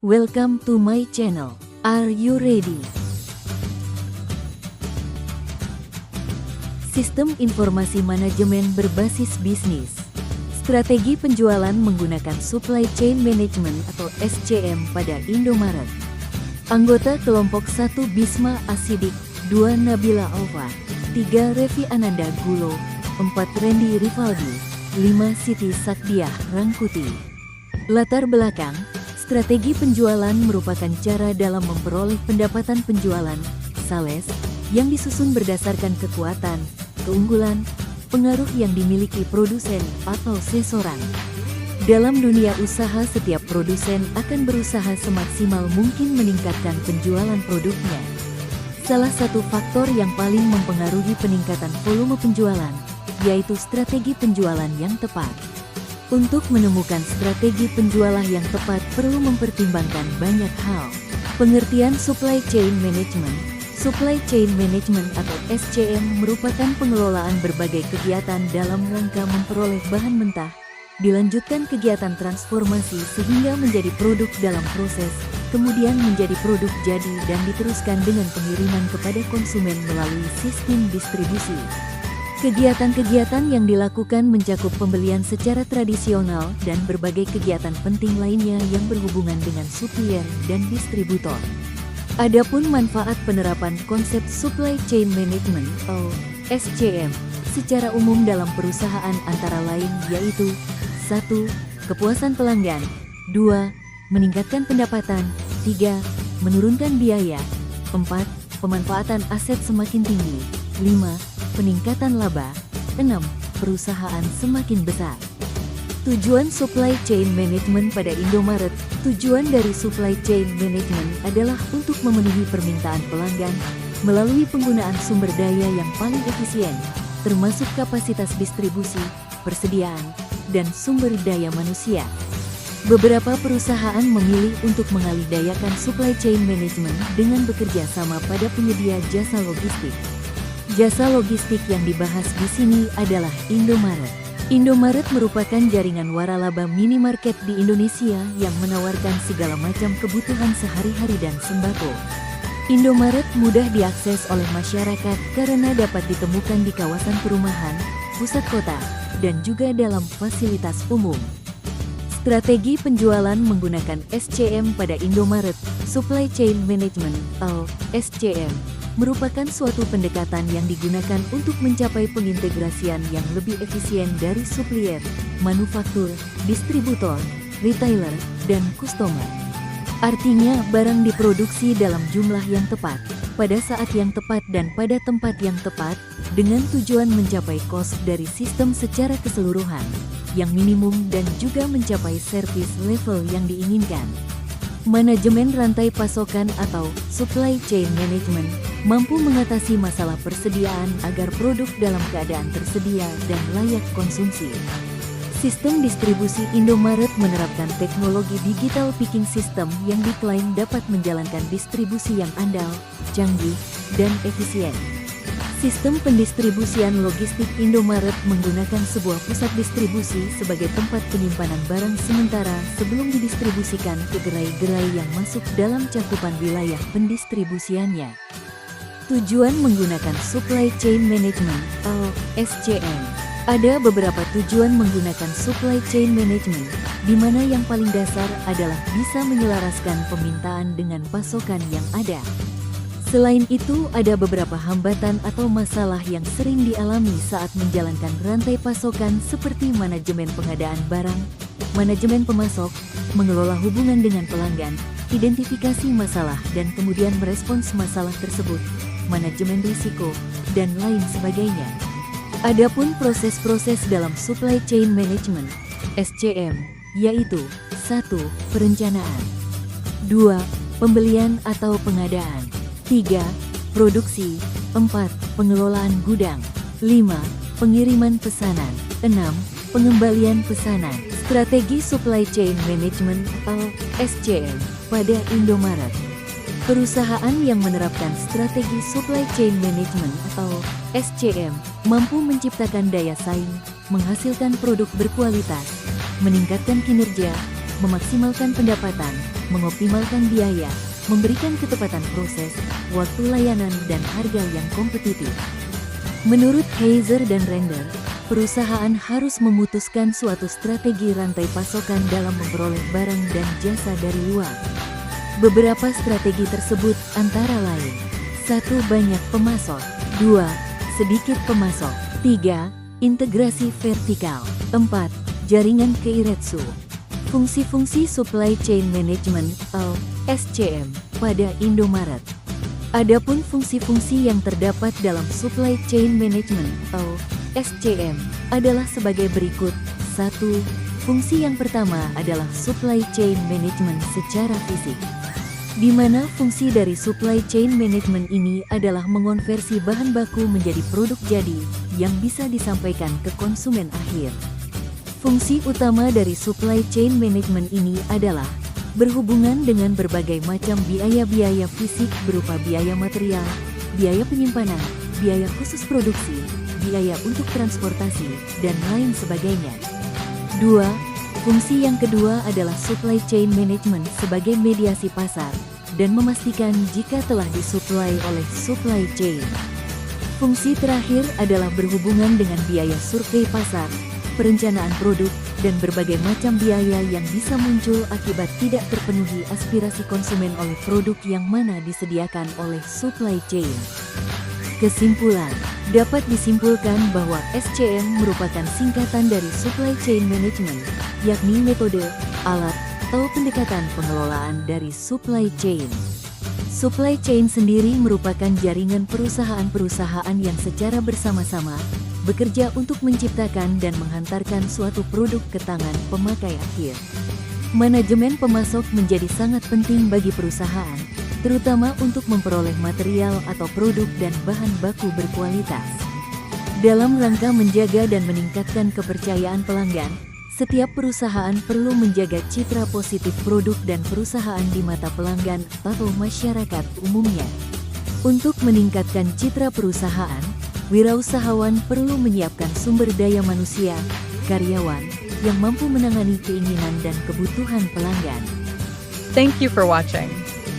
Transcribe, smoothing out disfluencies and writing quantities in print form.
Welcome to my channel. Are you ready? Sistem Informasi Manajemen Berbasis Bisnis. Strategi penjualan menggunakan Supply Chain Management atau SCM pada Indomaret. Anggota kelompok 1 Bisma Asidik, 2 Nabila Alfa, 3 Revi Ananda Gulo, 4 Randy Rivaldi, 5 Siti Sakdiah Rangkuti. Latar belakang, strategi penjualan merupakan cara dalam memperoleh pendapatan penjualan, sales, yang disusun berdasarkan kekuatan, keunggulan, pengaruh yang dimiliki produsen atau seseorang. Dalam dunia usaha, setiap produsen akan berusaha semaksimal mungkin meningkatkan penjualan produknya. Salah satu faktor yang paling mempengaruhi peningkatan volume penjualan, yaitu strategi penjualan yang tepat. Untuk menemukan strategi penjualan yang tepat perlu mempertimbangkan banyak hal. Pengertian Supply Chain Management. Supply Chain Management atau SCM merupakan pengelolaan berbagai kegiatan dalam rangka memperoleh bahan mentah, dilanjutkan kegiatan transformasi sehingga menjadi produk dalam proses, kemudian menjadi produk jadi dan diteruskan dengan pengiriman kepada konsumen melalui sistem distribusi. Kegiatan-kegiatan yang dilakukan mencakup pembelian secara tradisional dan berbagai kegiatan penting lainnya yang berhubungan dengan supplier dan distributor. Adapun manfaat penerapan konsep Supply Chain Management atau SCM secara umum dalam perusahaan antara lain yaitu 1. Kepuasan pelanggan, 2. Meningkatkan pendapatan, 3. Menurunkan biaya, 4. Pemanfaatan aset semakin tinggi, 5. Peningkatan laba, 6. Perusahaan semakin besar. Tujuan Supply Chain Management pada Indomaret. Tujuan dari Supply Chain Management adalah untuk memenuhi permintaan pelanggan melalui penggunaan sumber daya yang paling efisien, termasuk kapasitas distribusi, persediaan, dan sumber daya manusia. Beberapa perusahaan memilih untuk mengalihdayakan Supply Chain Management dengan bekerja sama pada penyedia jasa logistik. Jasa logistik yang dibahas di sini adalah Indomaret. Indomaret merupakan jaringan waralaba minimarket di Indonesia yang menawarkan segala macam kebutuhan sehari-hari dan sembako. Indomaret mudah diakses oleh masyarakat karena dapat ditemukan di kawasan perumahan, pusat kota, dan juga dalam fasilitas umum. Strategi penjualan menggunakan SCM pada Indomaret, Supply Chain Management atau SCM, merupakan suatu pendekatan yang digunakan untuk mencapai pengintegrasian yang lebih efisien dari supplier, manufaktur, distributor, retailer, dan customer. Artinya, barang diproduksi dalam jumlah yang tepat, pada saat yang tepat dan pada tempat yang tepat, dengan tujuan mencapai cost dari sistem secara keseluruhan, yang minimum dan juga mencapai service level yang diinginkan. Manajemen rantai pasokan atau Supply Chain Management mampu mengatasi masalah persediaan agar produk dalam keadaan tersedia dan layak konsumsi. Sistem distribusi Indomaret menerapkan teknologi digital picking system yang diklaim dapat menjalankan distribusi yang andal, canggih, dan efisien. Sistem pendistribusian logistik Indomaret menggunakan sebuah pusat distribusi sebagai tempat penyimpanan barang sementara sebelum didistribusikan ke gerai-gerai yang masuk dalam cakupan wilayah pendistribusiannya. Tujuan menggunakan Supply Chain Management atau SCM. Ada beberapa tujuan menggunakan Supply Chain Management, di mana yang paling dasar adalah bisa menyelaraskan permintaan dengan pasokan yang ada. Selain itu, ada beberapa hambatan atau masalah yang sering dialami saat menjalankan rantai pasokan seperti manajemen pengadaan barang, manajemen pemasok, mengelola hubungan dengan pelanggan, identifikasi masalah dan kemudian merespons masalah tersebut, manajemen risiko, dan lain sebagainya. Adapun proses-proses dalam Supply Chain Management, SCM, yaitu 1. Perencanaan, 2. Pembelian atau pengadaan, 3. Produksi, 4. Pengelolaan gudang, 5. Pengiriman pesanan, 6. Pengembalian pesanan. Strategi Supply Chain Management atau SCM pada Indomaret. Perusahaan yang menerapkan strategi Supply Chain Management atau SCM mampu menciptakan daya saing, menghasilkan produk berkualitas, meningkatkan kinerja, memaksimalkan pendapatan, mengoptimalkan biaya, memberikan ketepatan proses, waktu layanan, dan harga yang kompetitif. Menurut Heiser dan Render, perusahaan harus memutuskan suatu strategi rantai pasokan dalam memperoleh barang dan jasa dari luar. Beberapa strategi tersebut antara lain: 1. Banyak pemasok. 2. Sedikit pemasok. 3. Integrasi vertikal. 4. Jaringan Keiretsu. Fungsi-fungsi Supply Chain Management atau SCM pada Indomaret. Adapun fungsi-fungsi yang terdapat dalam Supply Chain Management atau SCM adalah sebagai berikut. 1. Fungsi yang pertama adalah Supply Chain Management secara fisik, di mana fungsi dari Supply Chain Management ini adalah mengonversi bahan baku menjadi produk jadi yang bisa disampaikan ke konsumen akhir. Fungsi utama dari Supply Chain Management ini adalah berhubungan dengan berbagai macam biaya-biaya fisik berupa biaya material, biaya penyimpanan, biaya khusus produksi, biaya untuk transportasi, dan lain sebagainya. 2. Fungsi yang kedua adalah Supply Chain Management sebagai mediasi pasar dan memastikan jika telah disuplai oleh supply chain. Fungsi terakhir adalah berhubungan dengan biaya survei pasar, perencanaan produk, dan berbagai macam biaya yang bisa muncul akibat tidak terpenuhi aspirasi konsumen oleh produk yang mana disediakan oleh supply chain. Kesimpulan, dapat disimpulkan bahwa SCM merupakan singkatan dari Supply Chain Management, yakni metode, alat, atau pendekatan pengelolaan dari supply chain. Supply chain sendiri merupakan jaringan perusahaan-perusahaan yang secara bersama-sama bekerja untuk menciptakan dan menghantarkan suatu produk ke tangan pemakai akhir. Manajemen pemasok menjadi sangat penting bagi perusahaan, terutama untuk memperoleh material atau produk dan bahan baku berkualitas. Dalam rangka menjaga dan meningkatkan kepercayaan pelanggan, setiap perusahaan perlu menjaga citra positif produk dan perusahaan di mata pelanggan atau masyarakat umumnya. Untuk meningkatkan citra perusahaan, wirausahawan perlu menyiapkan sumber daya manusia, karyawan, yang mampu menangani keinginan dan kebutuhan pelanggan. Thank you for watching.